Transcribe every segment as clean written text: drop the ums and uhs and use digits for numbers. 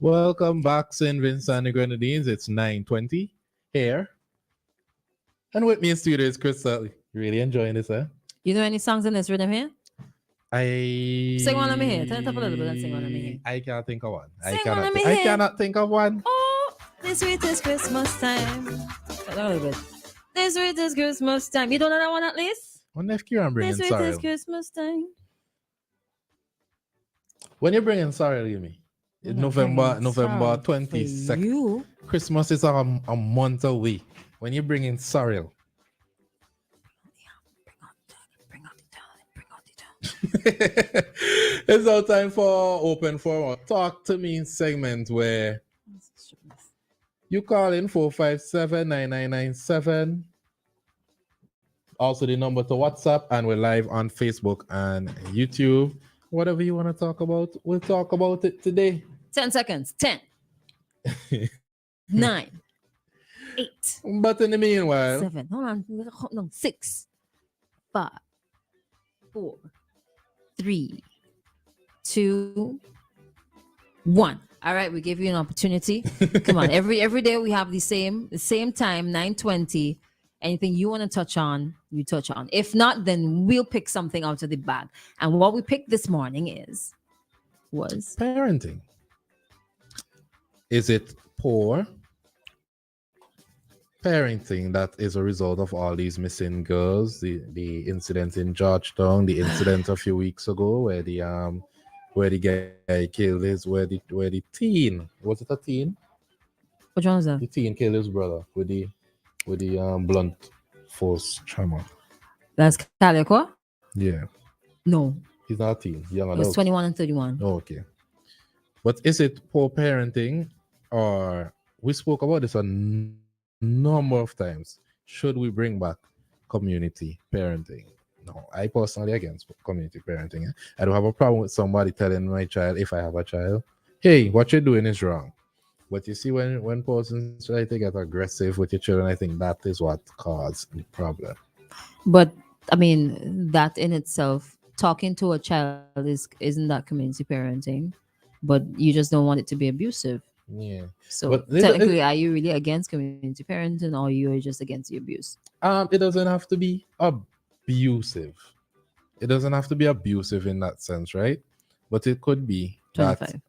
Welcome back, St. Vincent and the Grenadines. It's 9:20 here. And with me in studio is Christal. Really enjoying this, huh? You know any songs in this rhythm here? Sing one, let me hear. Turn it up a little bit and sing one, let me hear. I can't think of one. Sing one, let me I hear. cannot think of one. Oh, this sweet is Christmas time. A little bit. This sweet is Christmas time. You don't know that one at least? Wonder if Kieran bringing This sweet sorrow. is Christmas time. When you're bringing sorrow, you mean? I'm November bringing sorrow 22nd. for you. Christmas is a month away. When you're bringing sorrow. Bring out the time. It's our time for open forum, talk to me segment where you call in 457-9997. Also the number to WhatsApp, and we're live on Facebook and YouTube. Whatever you want to talk about, we'll talk about it today. 10 seconds. 10, 9, 8, But in the meanwhile, 7. Hold on. No, 6, 5, 4, 3, 2, 1. All right, we give you an opportunity. Come on, every day we have the same time, 9:20. Anything you want to touch on, you touch on. If not, then we'll pick something out of the bag. And what we picked this morning was parenting. Is it poor parenting that is a result of all these missing girls? The incident in Georgetown, the incident a few weeks ago where the guy killed where the teen, was it a teen? Which one was that? The teen killed his brother with the blunt force trauma. That's Calico? Yeah. No. He's not a teen, young adult. It was 21 and 31. Oh, okay. But is it poor parenting, or we spoke about this a number of times? Should we bring back community parenting? No, I personally against community parenting. I don't have a problem with somebody telling my child, if I have a child, hey, what you're doing is wrong. But you see, when persons try to get aggressive with your children, I think that is what caused the problem. But I mean, that in itself, talking to a child isn't that community parenting, but you just don't want it to be abusive. Yeah. So but technically, are you really against community parenting, or you're just against the abuse? It doesn't have to be abusive. It doesn't have to be abusive in that sense, right? But it could be 25. that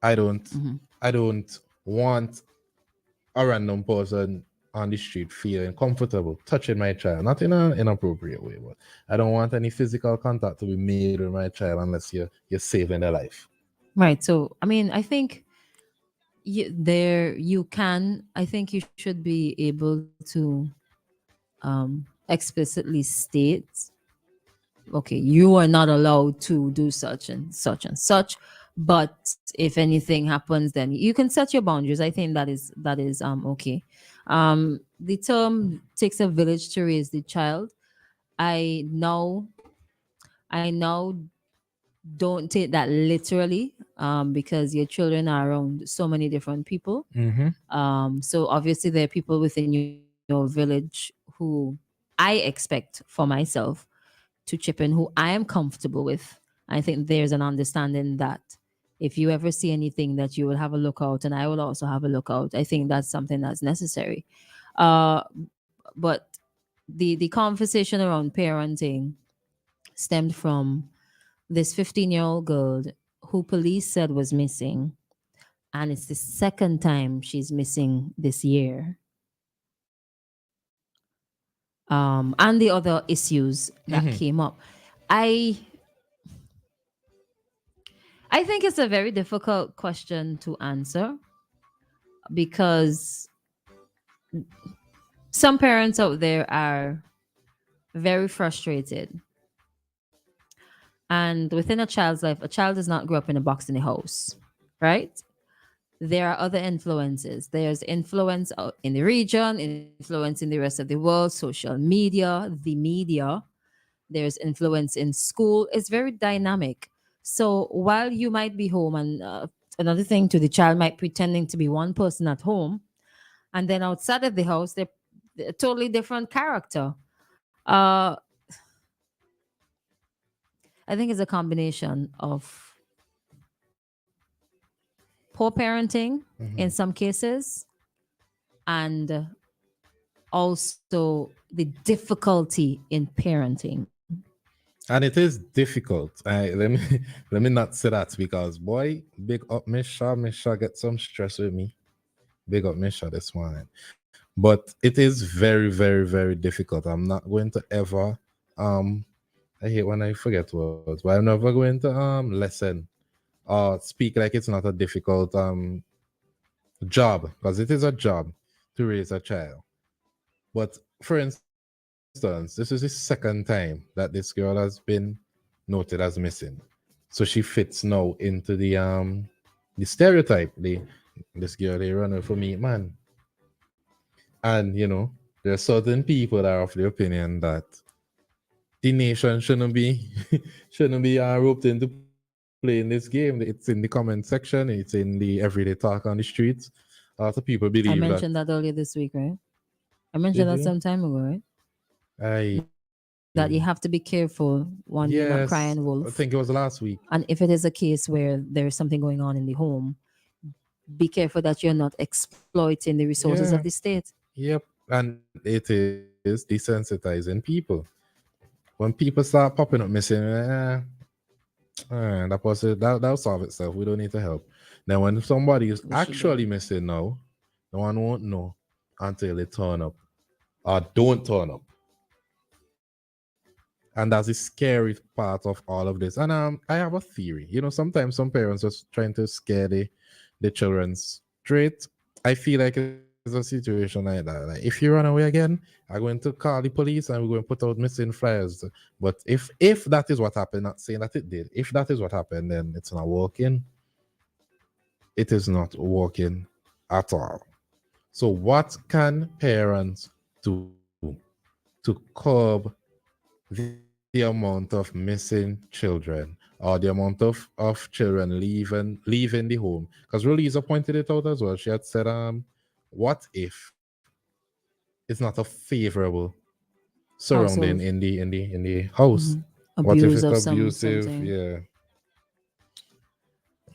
I don't want a random person on the street feeling comfortable touching my child, not in an inappropriate way, but I don't want any physical contact to be made with my child unless you're saving their life. Right. So I mean, I think I think you should be able to explicitly state, okay, you are not allowed to do such and such and such, but if anything happens, then you can set your boundaries. I think that is okay. The term takes a village to raise the child. I now don't take that literally, because your children are around so many different people. So obviously there are people within your village who I expect for myself to chip in, who I am comfortable with. I think there's an understanding that if you ever see anything, that you will have a lookout, and I will also have a lookout. I think that's something that's necessary. But the conversation around parenting stemmed from this 15-year-old girl who police said was missing, and it's the second time she's missing this year. And the other issues that came up. I think it's a very difficult question to answer, because some parents out there are very frustrated. And within a child's life, a child does not grow up in a box in a house, right? There are other influences. There's influence in the region, influence in the rest of the world, social media, the media. There's influence in school. It's very dynamic. So while you might be home, and another thing too, the child might pretending to be one person at home, and then outside of the house, they're a totally different character. I think it's a combination of poor parenting in Mhm. some cases, and also the difficulty in parenting. And it is difficult. Let me let me not say that because boy, big up Misha. Misha get some stress with me. Big up Misha this morning. But it is very, very, very difficult. I'm not going to ever um I hate when I forget words, but I'm never going to lessen or speak like it's not a difficult job, because it is a job to raise a child. But for instance, this is the second time that this girl has been noted as missing. So she fits now into the stereotype. This girl they run away for me, man. And there are certain people that are of the opinion that the nation shouldn't be shouldn't be roped into playing this game. It's in the comment section, it's in the everyday talk on the streets. A lot of people believe I that. mentioned that earlier this week, right? I Did mentioned that you? some time ago, right? That you have to be careful when you're not crying Yes, wolf. I think it was last week. And if it is a case where there's something going on in the home, be careful that you're not exploiting the resources of Yeah, the state. yep. And it is desensitizing people. When people start popping up missing, that person that'll solve itself. We don't need to help. Now, when somebody is We should do. actually missing now, no one won't know until they turn up or don't turn up. And that's the scary part of all of this. And I have a theory. Sometimes some parents just trying to scare the children's straight. I feel like it's a situation like that. Like, if you run away again, I'm going to call the police and we're going to put out missing flyers. But if that is what happened, not saying that it did, if that is what happened, then it's not working. It is not working at all. So what can parents do to curb the amount of missing children or the amount of children leaving the home? Because Rolisa pointed it out as well. She had said, what if it's not a favorable surrounding Household. in the house? Mhm. What if Abuse it's of abusive? something. Yeah.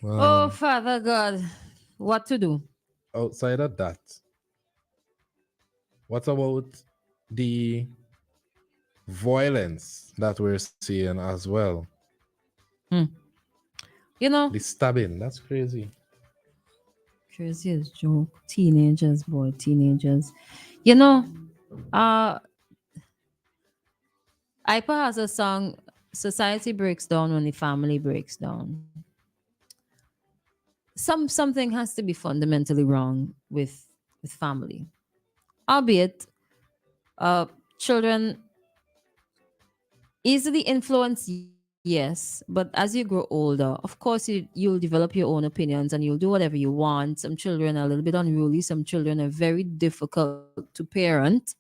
Oh, Um, Father God, what to do? outside of that, what about the violence that we're seeing as well? Hmm. You The know, stabbing, that's crazy. crazy as joke. Teenagers, boy, teenagers. You know, uh, Ipa has a song, Society Breaks Down When the Family Breaks Down. Something has to be fundamentally wrong with family. Albeit, uh, children easily influenced, yes, but as you grow older, of course you'll develop your own opinions and you'll do whatever you want. Some children are a little bit unruly, some children are very difficult to parent.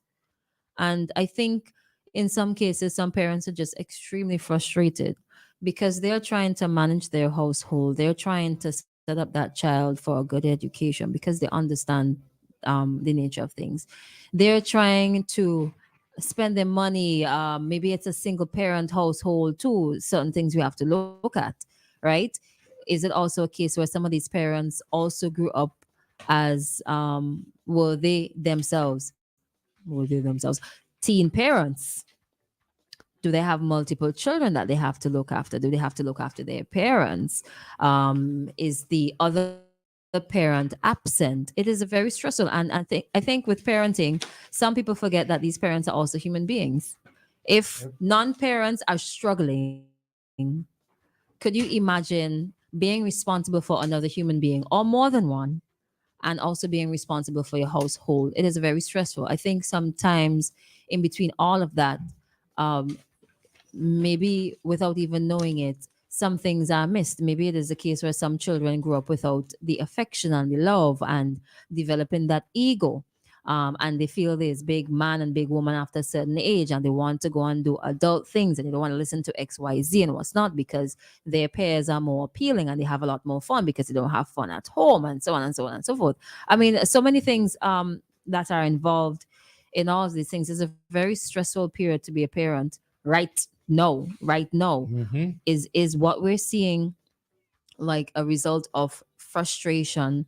And I think in some cases, some parents are just extremely frustrated because they're trying to manage their household. They're trying to set up that child for a good education because they understand the nature of things. They're trying to spend their money. Maybe it's a single parent household too. Certain things we have to look at, right? Is it also a case where some of these parents also grew up as were they themselves teen parents? Do they have multiple children that they have to look after? Do they have to look after their parents? Is the other parent absent? It is a very stressful. And I think with parenting, some people forget that these parents are also human beings. If non-parents are struggling, could you imagine being responsible for another human being or more than one, and also being responsible for your household? It is very stressful. I think sometimes in between all of that, um, maybe without even knowing it, some things are missed. Maybe it is a case where some children grow up without the affection and the love and developing that ego. And they feel this big man and big woman after a certain age, and they want to go and do adult things, and they don't want to listen to XYZ and what's not because their peers are more appealing and they have a lot more fun because they don't have fun at home, and so on and so on and so forth. I mean, so many things that are involved in all of these things. It's a very stressful period to be a parent right now Mm-hmm. is what we're seeing, like a result of frustration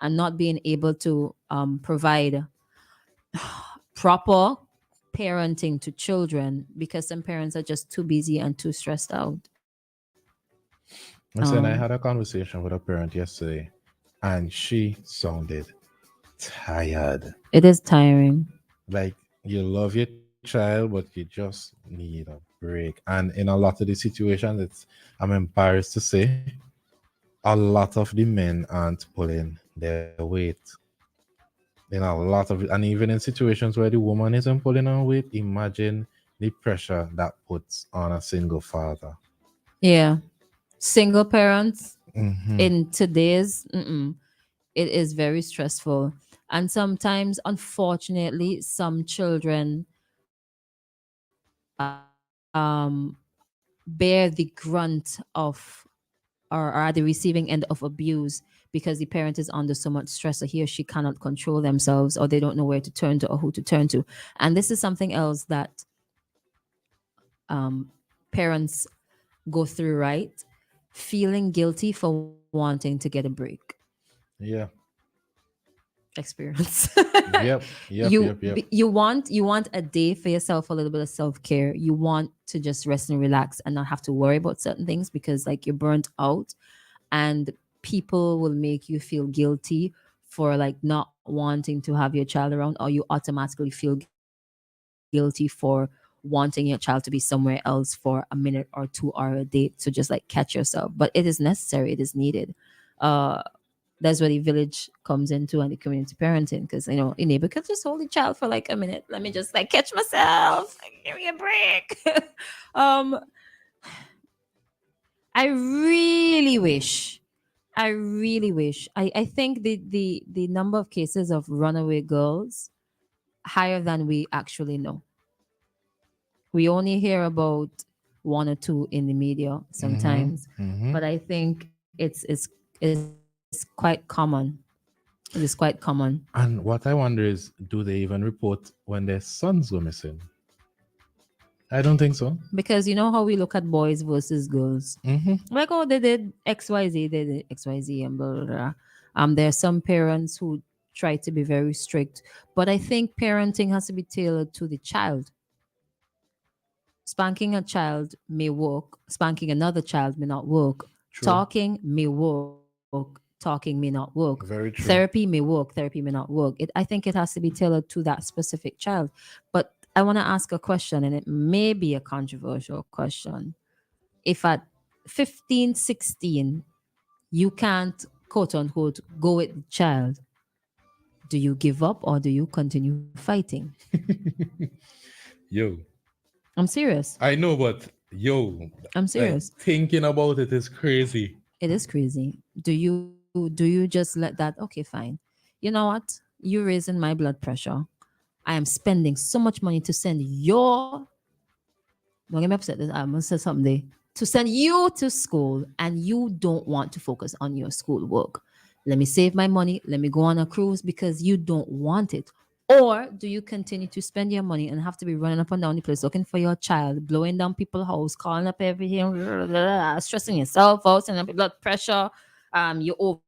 and not being able to provide proper parenting to children because some parents are just too busy and too stressed out. Listen, I had a conversation with a parent yesterday, and she sounded tired. It is tiring. Like you love your child, but you just need a break. And in a lot of the situations, I'm embarrassed to say, a lot of the men aren't pulling their weight. In a lot of, and even in situations where the woman isn't pulling her weight, imagine the pressure that puts on a single father. Yeah. Single parents Hmm. in today's, it is very stressful. And sometimes, unfortunately, some children bear the grunt of or are at the receiving end of abuse because the parent is under so much stress or he or she cannot control themselves or they don't know where to turn to or who to turn to. And this is something else that parents go through, right? Feeling guilty for wanting to get a break. Yeah. Experience. Yep. Yep. Yep. Yep. You want a day for yourself, a little bit of self-care. You want to just rest and relax and not have to worry about certain things because like you're burnt out, and people will make you feel guilty for like not wanting to have your child around, or you automatically feel guilty for wanting your child to be somewhere else for a minute or 2 hour a day to just like catch yourself. But it is necessary, it is needed. uh that's where the village comes into and the community parenting, because a neighbor could just hold the child for like a minute, let me just like catch myself, like, give me a break. um I really wish, I think the number of cases of runaway girls higher than we actually know. We only hear about one or two in the media Hmm. sometimes, Hmm. but I think it's quite common. It is quite common And what I wonder is, do they even report when their sons go missing? I don't think so. because you know how we look at boys versus girls. Hmm. Like, oh, they did XYZ, they did XYZ, and blah, blah, blah. There are some parents who try to be very strict, but I think parenting has to be tailored to the child. Spanking a child may work, spanking another child may not work. True. Talking may work, talking may not work. Very Therapy true. may work, therapy may not work. I think it has to be tailored to that specific child. But I want to ask a question, and it may be a controversial question. If at 15, 16, you can't quote unquote go with the child, do you give up or do you continue fighting? Yo, I'm serious. I know, but yo, I'm like serious. thinking about it is crazy. It is crazy. Do you just let that? Okay, fine. You know what? You raising my blood pressure. I am spending so much money to send your. Don't get me upset. I'm gonna say something there. To send you to school, and you don't want to focus on your schoolwork. Let me save my money. Let me go on a cruise because you don't want it. Or do you continue to spend your money and have to be running up and down the place looking for your child, blowing down people's house, calling up everything, stressing yourself out, sending up your blood pressure, you're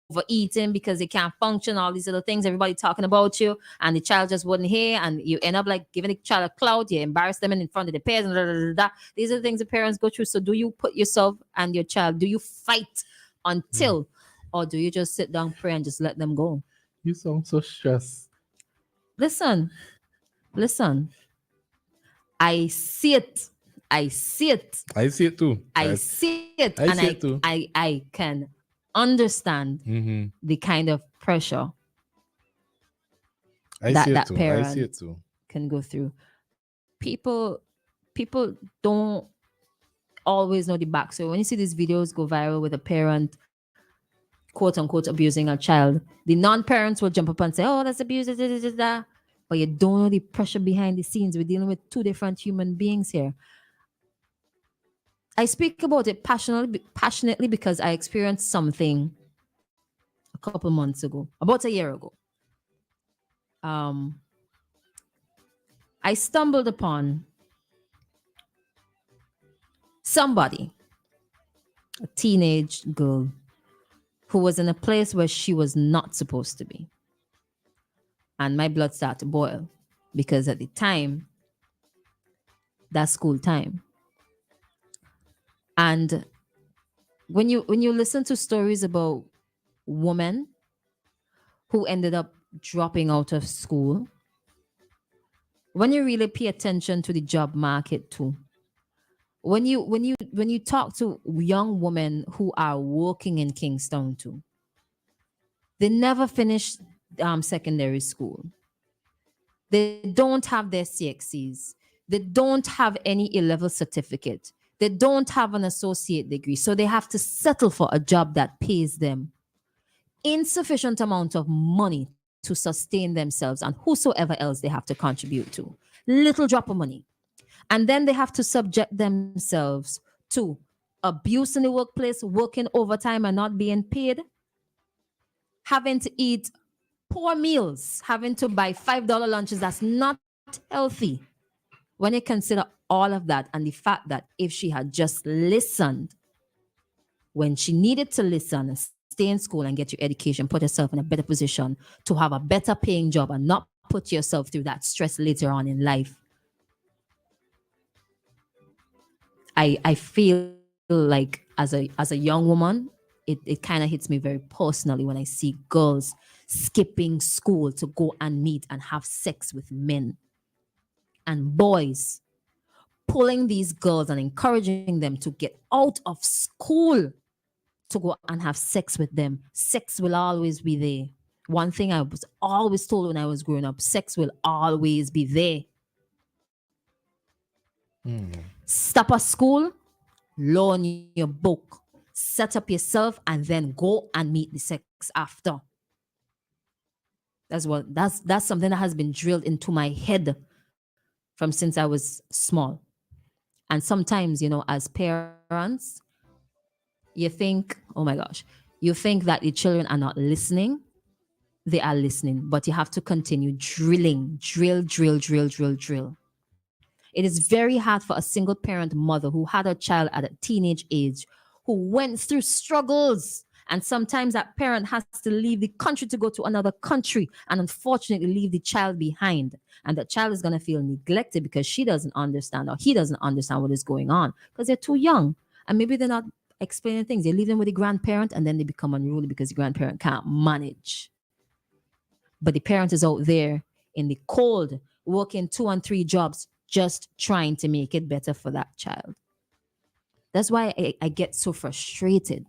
overeating because you can't function, all these little things, everybody talking about you, and the child just wouldn't hear, and you end up like giving the child a clout, you embarrass them in front of the parents, and These are the things the parents go through. So do you put yourself and your child, do you fight until, Mm. or do you just sit down, pray, and just let them go? You sound so stressed. Listen, listen. I see it. I see it. I see it too. I see it. And I see it too. I can understand Hmm. the kind of pressure I that see it that too. I see it parent too. can go through. People don't always know the back. So when you see these videos go viral with a parent quote unquote abusing a child, the non-parents will jump up and say, "Oh, that's abuse." Da, da, da, da, da." But you don't know the pressure behind the scenes. We're dealing with two different human beings here. I speak about it passionately because I experienced something a couple months ago, about a year ago. Um, I stumbled upon somebody, a teenage girl, who was in a place where she was not supposed to be. And my blood started to boil because at the time, that's school time. And when you listen to stories about women who ended up dropping out of school, when you really pay attention to the job market too, when you talk to young women who are working in Kingstown too, they never finished secondary school. They don't have their CXCs. They don't have any A-level certificate. They don't have an associate degree. So they have to settle for a job that pays them insufficient amount of money to sustain themselves and whosoever else they have to contribute to. Little drop of money. And then they have to subject themselves to abuse in the workplace, working overtime and not being paid, having to eat poor meals, having to buy $5 lunches that's not healthy. When you consider all of that and the fact that if she had just listened when she needed to listen and stay in school and get your education, put yourself in a better position to have a better paying job and not put yourself through that stress later on in life, I feel like as a young woman, it kind of hits me very personally when I see girls skipping school to go and meet and have sex with men, and boys pulling these girls and encouraging them to get out of school to go and have sex with them. Sex will always be there. One thing I was always told when I was growing up, sex will always be there. Stop at school, learn your book, set up yourself, and then go and meet the sex after. That's something that has been drilled into my head from since I was small. And sometimes, as parents, you think, oh my gosh, you think that the children are not listening. They are listening, but you have to continue drilling, drill, drill, drill, drill, drill. It is very hard for a single parent mother who had a child at a teenage age, who went through struggles. And sometimes that parent has to leave the country to go to another country and unfortunately leave the child behind. And the child is going to feel neglected because she doesn't understand or he doesn't understand what is going on because they're too young. And maybe they're not explaining things. They leave them with the grandparent and then they become unruly because the grandparent can't manage. But the parent is out there in the cold, working 2 and 3 jobs, just trying to make it better for that child. That's why I get so frustrated.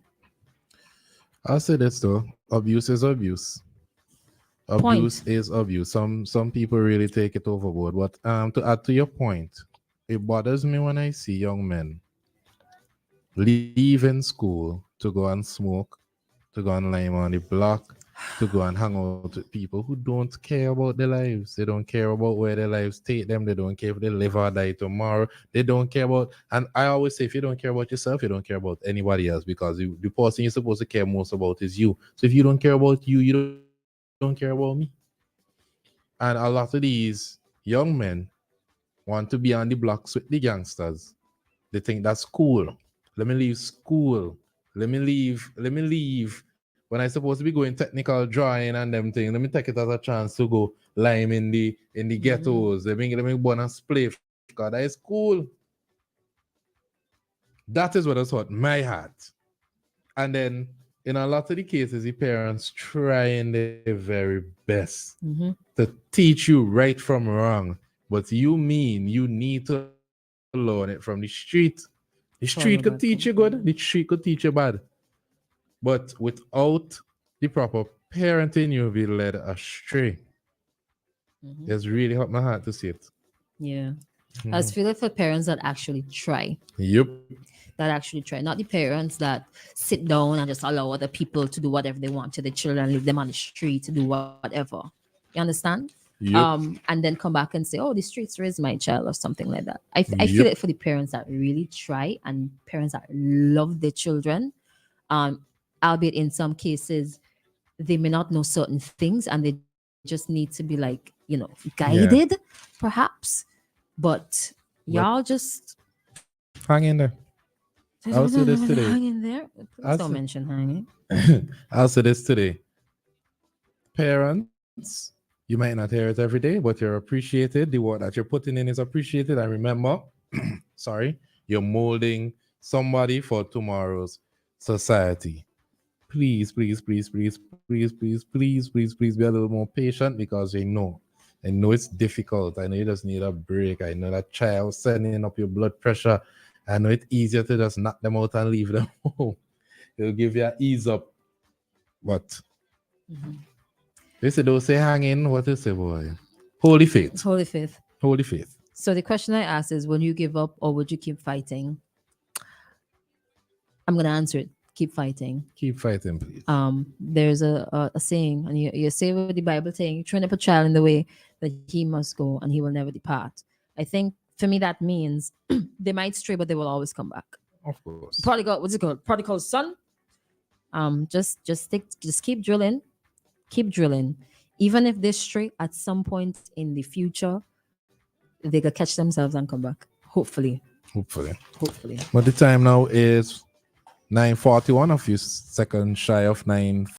I'll say this though: abuse is abuse. Abuse Point. is abuse. Some people really take it overboard. But to add to your point, it bothers me when I see young men leaving school to go and smoke, to go and lime on the block, to go and hang out with people who don't care about their lives. They don't care about where their lives take them. They don't care if they live or die tomorrow. They don't care about, and I always say, if you don't care about yourself, you don't care about anybody else because the person you're supposed to care most about is you. So if you don't care about you, you don't care about me. And a lot of these young men want to be on the blocks with the gangsters. They think that's cool. Let me leave school. Let me leave. When I supposed to be going technical drawing and them things, let me take it as a chance to go lime in the ghettos. Let me burn a spliff. God, that is cool. That is what has hurt my heart. And then in a lot of the cases, the parents trying their very best to teach you right from wrong. But you need to learn it from the street. The street could teach you good, the street could teach you bad. But without the proper parenting, you'll be led astray. It's really hurt my heart to see it. Yeah. I was feeling for parents that actually try. Yep. That actually try. Not the parents that sit down and just allow other people to do whatever they want to the children, leave them on the street to do whatever. You understand? Yep. And then come back and say, oh, the streets raised my child or something like that. I feel Yep. it for the parents that really try and parents that love their children. Albeit in some cases, they may not know certain things and they just need to be like, guided, perhaps. But y'all But just hang in there. I'll say this today. Hang in there. Please I'll don't say, mention hanging. I'll say this today. Parents, you might not hear it every day, but you're appreciated. The work that you're putting in is appreciated. And remember, sorry, you're molding somebody for tomorrow's society. Please, please, please, please, please, please, please, please, please be a little more patient because I know it's difficult. I know you just need a break. I know that child sending up your blood pressure. I know it's easier to just knock them out and leave them home. It'll give you an ease up. But they say don't say hang in. What is it, boy? Holy faith. Holy faith. Holy faith. So the question I asked is, will you give up or would you keep fighting? I'm gonna answer it. Keep fighting. Keep fighting, please. There's a saying, and you say what the Bible saying, train up a child in the way that he must go, and he will never depart. I think for me that means they might stray, but they will always come back. Of course. Prodigal, what's it called? Prodigal son. Just keep drilling, even if they stray at some point in the future, they could catch themselves and come back, hopefully. But the time now is 9:41, a few seconds shy of 9.